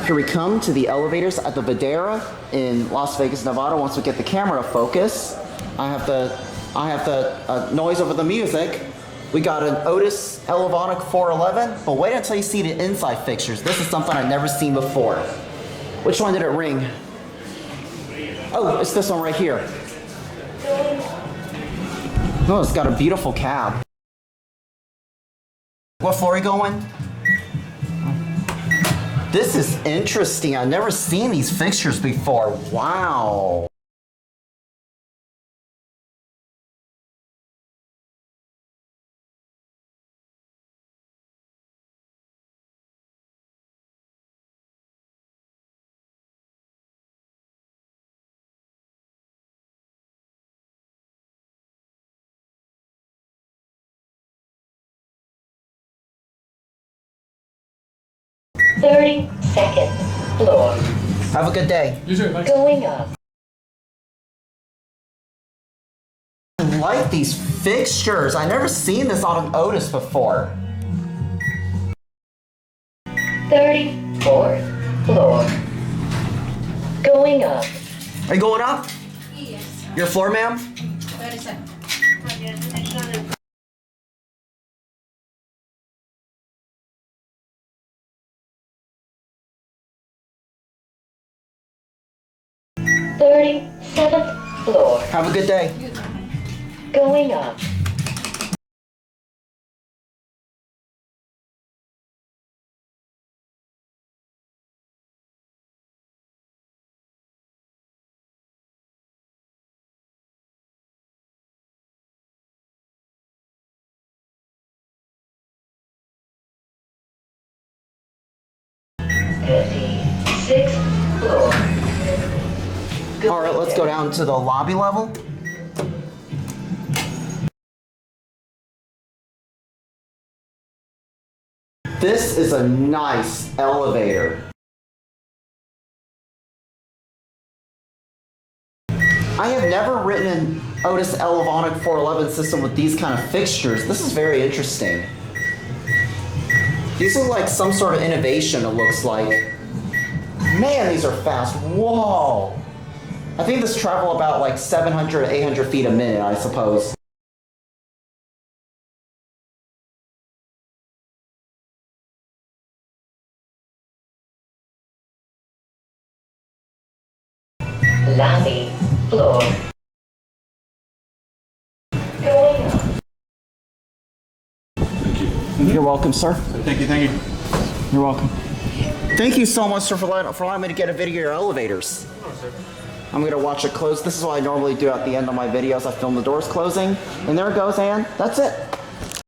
Here we come to the elevators at the Vdara in Las Vegas, Nevada. Once we get the camera to focus, I have the noise over the music. We got an Otis Elevonic 411, but wait until you see the inside fixtures. This is something I've never seen before. Which one did it ring? Oh, it's this one right here. Oh, it's got a beautiful cab. What floor are you going? This is interesting. I've never seen these fixtures before. Wow. Second floor. Have a good day. You too, thanks. Going up. I like these fixtures. I've never seen this on an Otis before. 34th floor. Going up. Are you going up? Yes. Your floor, ma'am? 37. 37th floor. Have a good day. Going up. Sixth floor. All right, let's go down to the lobby level. This is a nice elevator. I have never ridden an Otis Elevonic 411 system with these kind of fixtures. This is very interesting. These look like some sort of innovation, it looks like. Man, these are fast. Whoa. I think this travel about like 700 to 800 feet a minute, I suppose. Lobby floor. Going up. Thank you. You're welcome, sir. Thank you. You're welcome. Thank you so much, sir, for allowing me to get a video of your elevators. I'm gonna watch it close. This is what I normally do at the end of my videos. I film the doors closing, and there it goes, and that's it.